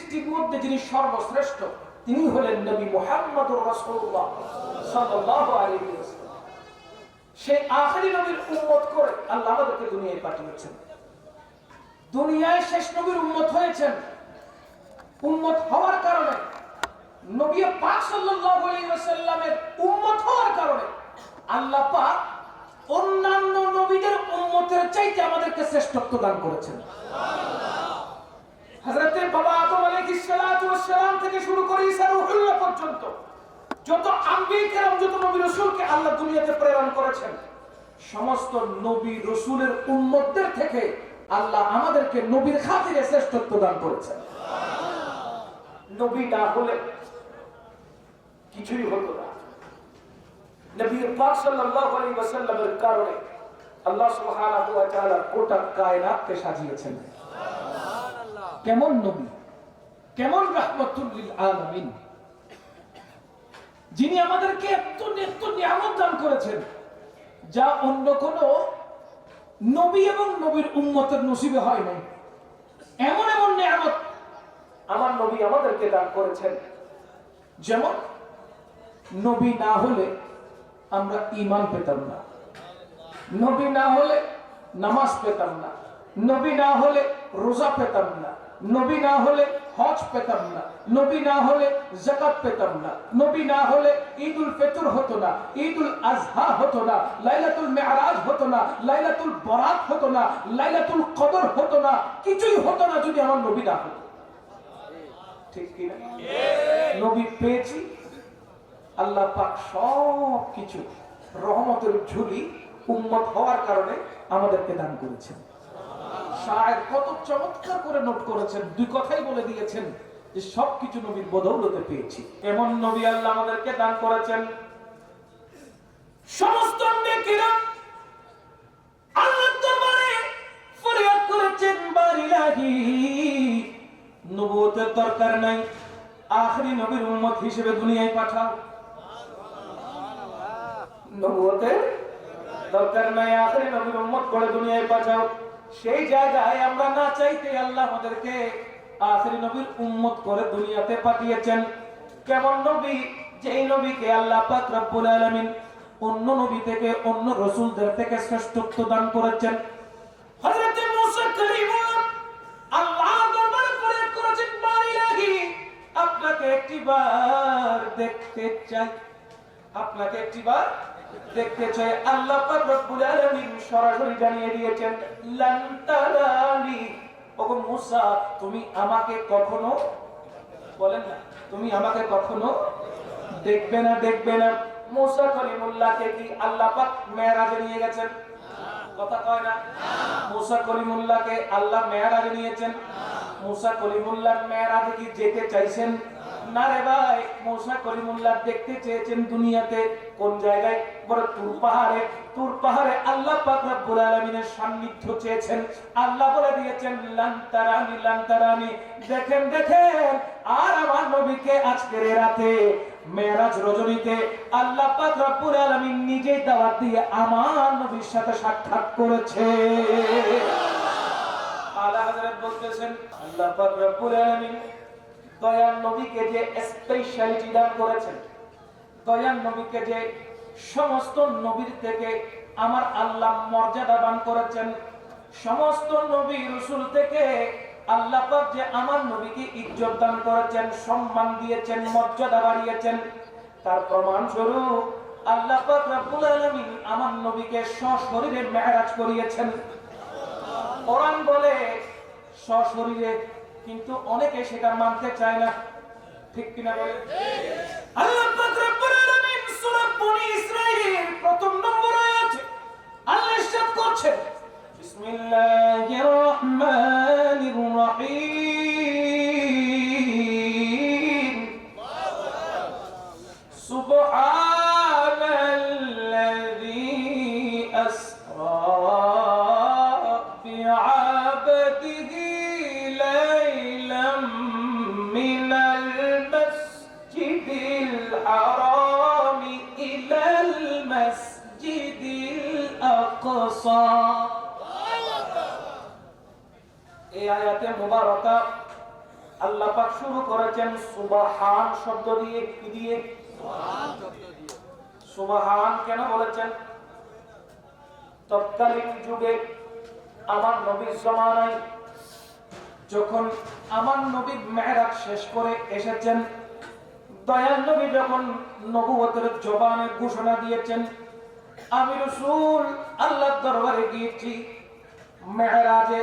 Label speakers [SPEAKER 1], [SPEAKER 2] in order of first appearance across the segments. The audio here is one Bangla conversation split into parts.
[SPEAKER 1] সৃষ্টির মধ্যে যিনি সর্বশ্রেষ্ঠ তিনি হলেন নবী মুহাম্মদুর রাসূলুল্লাহ সাল্লাল্লাহু আলাইহি ওয়াসাল্লাম। সেই আখেরি নবীর উম্মত করে আল্লাহ আমাদেরকে দুনিয়ায় পাঠিয়েছেন। দুনিয়ায় শেষ নবীর উম্মত হয়েছেন। উম্মত হওয়ার কারণে, নবী পাক সাল্লাল্লাহু আলাইহি ওয়াসাল্লামের উম্মত হওয়ার কারণে আল্লাহ পাক অন্যান্য নবীদের উম্মতের চাইতে আমাদেরকে শ্রেষ্ঠত্ব দান করেছেন। হযরত বাবা আদম আলাইহিস সালাতু ওয়াস সালাম থেকে শুরু করে ঈসা রূহুল্লাহ পর্যন্ত যত আম্বিয়া কেরাম, যত নবী রাসূলকে আল্লাহ দুনিয়াতে প্রেরণ করেছেন, সমস্ত নবী রাসূলের উম্মতদের থেকে আল্লাহ আমাদেরকে নবীর খাতিরে শ্রেষ্ঠত্ব দান করেছেন। নবী না হলে কিছুই হতো না। নবী পাক সাল্লাল্লাহু আলাইহি ওয়াসাল্লামের কারণে আল্লাহ সুবহানাহু ওয়া তাআলা গোটা কায়নাতকে সাজিয়েছেন। সুবহানাল্লাহ! কেমন নবী, কেমন রাহমাতুল লিল আলামিন, যিনি আমাদেরকে এত নিয়ামত দান করেছেন যা অন্য কোন নবী এবং নবীর উম্মতের নসিবে হয় নাই। এমন এমন নিয়ামত আমার নবী আমাদেরকে দান করেছেন, যেমন নবী না হলে আমরা ঈমান পেতাম না, নবী না হলে নামাজ পেতাম না, নবী না হলে রোজা পেতাম না, নবী না হলে হজ পেতাম না, নবী না হলে যাকাত পেতাম না, নবী না হলে ঈদুল ফিতর হতো না, ঈদুল আজহা হতো না, লাইলাতুল মিরাজ হতো না, লাইলাতুল বরাত হতো না, লাইলাতুল কদর হতো না, কিছুই হতো না যদি আমার নবী না হতো। ঠিক কি না? নবী পেয়েছি, আল্লাহ পাক সব কিছু রহমতের ঝুলি উম্মত হওয়ার কারণে আমাদেরকে দান করেছেন। শায়ের কত চমৎকার করে নোট করেছেন, দুই কথাই বলে দিয়েছেন যে সবকিছু নবীর বদৌলতে পেয়েছি। এমন নবী আল্লাহ আমাদেরকে দান করেছেন। সমস্ত নেকিরা আল্লাহর দরবারে ফরিয়াদ করেছেন, বারিলাহি নবুয়তের দরকার নাই, আখেরি নবীর উম্মত হিসেবে দুনিয়ায় পাঠাও। নবুয়তের দরকার নাই, আখেরি নবীর উম্মত করে দুনিয়ায় পাঠাও। সেই জায়গায় আমরা না চাইতে আল্লাহ আমাদেরকে আখেরি নবীর উম্মত করে দুনিয়াতে পাঠিয়েছেন। কেমন নবী? যেই নবীকে আল্লাহ পাক রব্বুল আলামিন অন্য নবী থেকে, অন্য রাসূলদের থেকে শ্রেষ্ঠত্ব দান করেছেন। হযরত মূসা কালিমুল্লাহ আল্লাহ দরবারে ফরিয়াদ করেছেন, বারিলাহি আপনাকে একটিবার দেখতে চাই, আপনাকে একটিবার দেখতে চাই। আল্লাহ পাক রব্বুল আলামিন সরাসরি জানিয়ে দিয়েছেন, লান তারানি, ওগো মূসা তুমি আমাকে কখনো, বলেন না, তুমি আমাকে কখনো দেখবে না, দেখবে না। মূসা কলিমুল্লাহকে কি আল্লাহ পাক মেরাজে নিয়ে গেছেন? কথা কয় না? মূসা কলিমুল্লাহকে আল্লাহ মেরাজে নিয়েছেন। মূসা কলিমুল্লাহ মেরাজে কি যেতে চাইছেন? না রে ভাই, মূসা কলিমুল্লাহ দেখতে চেয়েছেন দুনিয়াতে কোন জায়গায়? বড় তুর পাহাড়ে। তুর পাহাড়ে আল্লাহ পাক রব্বুল আলামিনের সান্নিধ্য চেয়েছেন। আল্লাহ বলে দিয়েছেন, লান তারানি, লান তারানি, দেখেন দেখেন। আর আমার নবীকে আজকের রাতে মেরাজ রজনীতে আল্লাহ পাক রব্বুল আলামিন নিজেই দাওয়াত দিয়ে আমার নবীর সাথে সাক্ষাৎ করেছে। আলা হযরত বলতেছেন, আল্লাহ পাক রব্বুল আলামিন দয়ার নবীকে যে স্পেশালিটি দান করেছেন, দয়ার নবীকে যে সমস্ত নবীর থেকে আমার আল্লাহ মর্যাদা দান করেছেন, সমস্ত নবী রাসূল থেকে আল্লাহ পাক যে আমার নবীকে ইজ্জত দান করেছেন, সম্মান দিয়েছেন, মর্যাদা বাড়িয়েছেন, তার প্রমাণ স্বরূপ আল্লাহ পাক রব্বুল আলামিন আমার নবীকে সশরীরে মেরাজ করিয়েছেন। কোরআন বলে সশরীরে, কিন্তু অনেকে সেটা মানতে চায় না। ঠিক কিনা বলে? আল্লাহ পাক রব্বুল আলামিন সূরা বনী ইসরাঈল প্রথম নম্বর আয়াতে আল্লাহ ইরশাদ করছেন, বিসমিল্লাহির রহমানির রহিম, সুবহানাল্লাযী আসরা বিআবদিহি الحرام إلى المسجد الأقصى। এই আয়াতে মুবারাকা আল্লাহ পাক শুরু করেছেন সুবহান শব্দ দিয়ে। কি দিয়ে? সুবহান কেন বলেছেন? তৎকালীন যুগে আমার নবীর জামানায় যখন আমার নবী মেরাজ শেষ করে এসেছেন, দয়াল নবী যখন নবুয়তের জবানে ঘোষণা দিয়েছেন, আমি রাসূল আল্লাহর দরবারে গিয়েছি মেরাজে,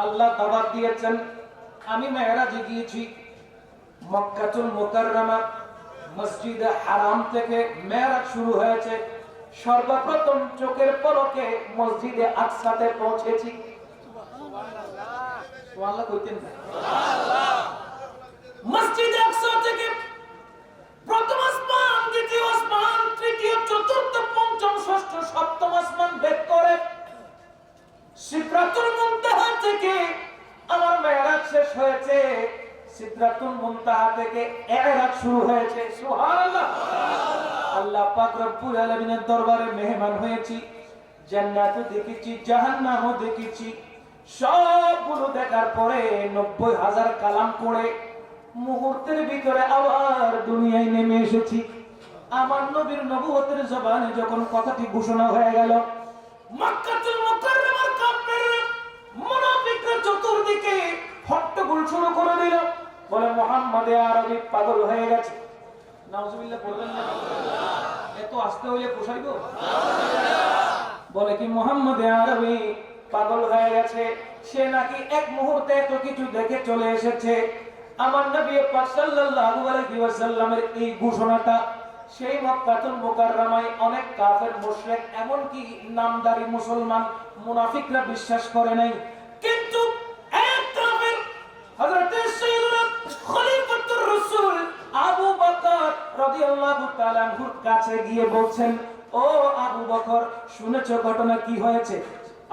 [SPEAKER 1] আল্লাহ দাওয়াত দিয়েছেন, আমি মেরাজে গিয়েছি। মক্কাতুল মুকাররমা মসজিদে হারাম থেকে মেরাজ শুরু হয়েছে। সর্বপ্রথম চোখের পলকে মসজিদে আকসাতে পৌঁছেছি। সুবহানাল্লাহ কইতেন না? মসজিদে আকসা থেকে প্রথম আসমান, দ্বিতীয় আসমান, তৃতীয়, চতুর্থ, পঞ্চম, ষষ্ঠ, সপ্তম আসমান ভেদ করে সিদরাতুল মুনতাহা থেকে আমার মেরাজ শেষ হয়েছে। সিদরাতুল মুনতাহা থেকে ইরাজ শুরু হয়েছে। সুবহানাল্লাহ। আল্লাহ পাক রব্বুল আলামিনের দরবারে মেহমান হয়েছি, জান্নাতও দেখেছি, জাহান্নামও দেখেছি। সবগুলো দেখার পরে 90,000 কালাম করে মুহূর্তের ভিতরে আবার দুনিয়ায় নেমে এসেছি। আমার নবীর নবুয়তের জবানে যখন কথাটি ঘোষণা হয়ে গেল, মক্কাতুল মুকাররমার কাফের মুনাফিকরা চতুর্দিকে হট্টগোল শুরু করে দিল, বলে মুহাম্মদ আরবি পাগল হয়ে গেছে। নাউজুবিল্লাহ বলবেন না? এত আস্তে হইলে পোষাইব? বলে কি মুহাম্মদ আরবি পাগল হয়ে গেছে, সে নাকি এক মুহূর্তে এত কিছু দেখে চলে এসেছে। আমার নবী পাক সাল্লাল্লাহু আলাইহি ওয়াসাল্লামের এই ঘোষণাটা সেই মক্কাতুল মুকাররমায় অনেক কাফের মুশরিক, এমন কি নামদারি মুসলমান মুনাফিকরা বিশ্বাস করে নাই। কিন্তু এক কাফের হযরত সাইয়্যিদুনা খলিফাতুর রাসূল আবু বকর রাদিয়াল্লাহু তাআলা আনহুর কাছে গিয়ে বলছেন, ও আবু বকর, শুনেছো ঘটনা কি হয়েছে?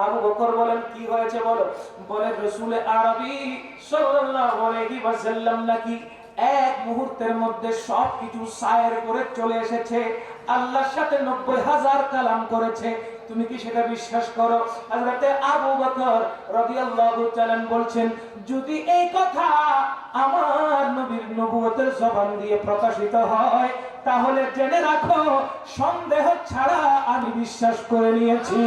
[SPEAKER 1] আবু বকর বলেন, কি হয়েছে বলো। বলে রাসূল আরবি সাল্লাল্লাহু আলাইহি ওয়াসাল্লাম নাকি এক মুহূর্তের মধ্যে সবকিছু সায়ের করে চলে এসেছে, আল্লাহর সাথে 90,000 কালাম করেছে। তুমি কি সেটা বিশ্বাস করো? হযরতে আবু বকর রাদিয়াল্লাহু তাআলা বলছেন, যদি এই কথা আমার নবীর নবুয়তের জবান দিয়ে প্রকাশিত হয়, তাহলে জেনে রাখো সন্দেহ ছাড়া আমি বিশ্বাস করে নিয়েছি।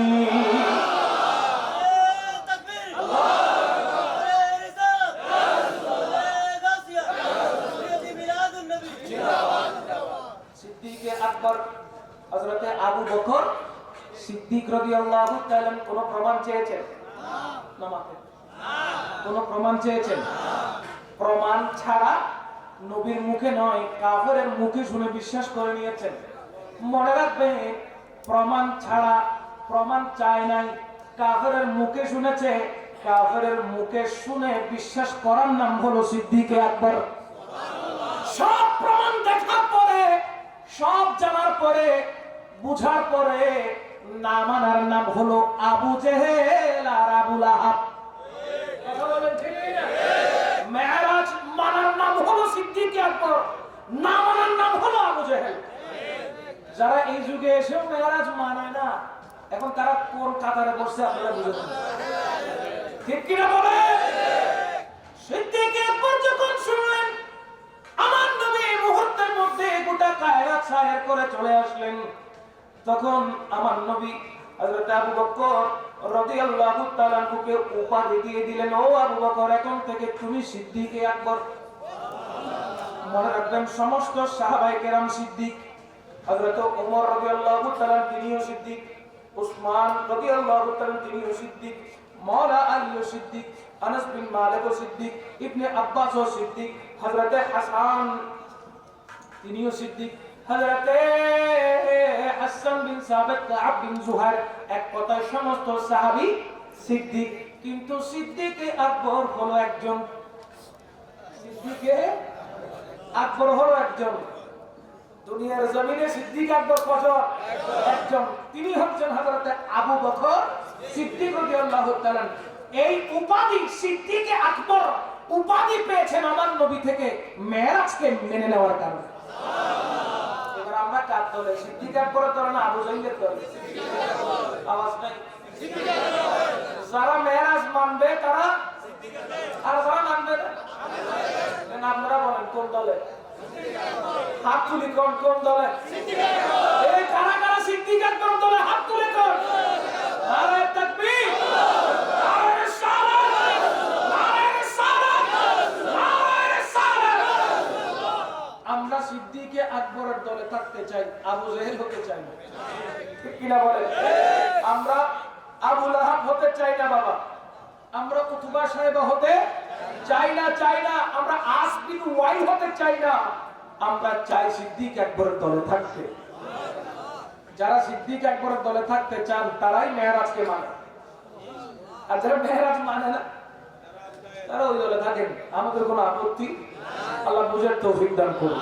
[SPEAKER 1] আকবর হযরতে আবু বকর সিদ্দিক রাদিয়াল্লাহু তাআলা কোন প্রমাণ চেয়েছেন না? কোন প্রমাণ চেয়েছেন? প্রমাণ ছাড়া নবীর মুখে নয়, কাফেরের মুখে শুনে বিশ্বাস করে নিয়েছেন। মনে রাখবেন, প্রমাণ ছাড়া, প্রমাণ চায় নাই, কাফেরের মুখে শুনেছে। কাফেরের মুখে শুনে বিশ্বাস করার নাম হলো সিদ্দিকে আকবর। সব প্রমাণ দেখার পরে, সব জানার পরে, বুঝার পরে না মানার নাম হলো আবু জেহেল আর আবু লাহাব। কথা বলেন ঠিক না? মেরাজ মানার নাম হলো সিদ্দিক আকবর, না মানার নাম হলো আবু জেহেল। যারা এই যুগে এসেও মেরাজ মানে না, এখন তারা কোন কাতারে বসছে আপনারা বুঝেছেন? ঠিক কিনা বলে? সিদ্দিক আকবর যখন শুনলেন আমার নবী এই মুহূর্তের মধ্যে গোটা কায়রাত সায়ের করে চলে আসলেন, তখন আমার নবী হযরত আবু বকর রাদিয়াল্লাহু তাআলা আনহুকে উপাধি দিয়ে দিলেন, ও আবু বকর, এখন থেকে তুমি সিদ্দিকে আকবর। মনে রাখবেন, সমস্ত সাহাবায়ে কেরাম সিদ্দিক। হযরত ওমর রাদিয়াল্লাহু তাআলা তিনিও সিদ্দিক, উসমান রাদিয়াল্লাহু তাআলা তিনিও সিদ্দিক, মাওলা আলীও সিদ্দিক, আনাস বিন মালিকও সিদ্দিক, ইবনে আব্বাসও সিদ্দিক, হযরতে হাসান তিনিও সিদ্দিক, হযরতে হাসান বিন সাবিত, কাব বিন জুহার, এক কথায় সমস্ত সাহাবী সিদ্দিক। কিন্তু সিদ্দিকে আকবর হলো একজন। সিদ্দিকে আকবর হলো একজন। দুনিয়ার জমিনে সিদ্দিক আকবর কজন? একজন। তিনি হচ্ছেন হযরতে আবু বকর সিদ্দিক রাদিয়াল্লাহু তাআলা। এই উপাধি সিদ্দিকে আকবর উপাধি পেয়েছেন আমার নবী থেকে মেরাজকে মেনে নেওয়ার কারণে। এবার আমরা কার দলে? সিদ্দিক আকবরের দলে না আবু জাহেলের দলে? আওয়াজ নাই। যারা মেরাজ মানবে তারা, আর যারা মানবে না দলে? হাত তুলি কোন কোন দলে? এই কারা কারা সিদ্দিক আকবর দলে হাত তুলে কোন? নারে তাকবীর, নারে রিসালাত, নারে রিসালাত, নারে রিসালাত। আমরা সিদ্দিকে আকবরের দলে থাকতে চাই, আবু জেহেল হতে চাই না। ঠিক কিনা বলেন? আমরা আবু লাহাব হতে চাই না বাবা, আমরা উতবা সাহেব হতে চাই না, আমরা আস বিন ওয়াইল হতে চাই না, আমরা চাই সিদ্দিক আকবরের দলে থাকতে। যারা সিদ্দিক আকবরের দলে থাকতে চান তারাই মেহরাজকে মানে, আর যারা মেহরাজ মানে না তারা ওই দলে থাকেন। আমাদের কোনো আপত্তি, আল্লাহ বুঝার তৌফিক দান করুন।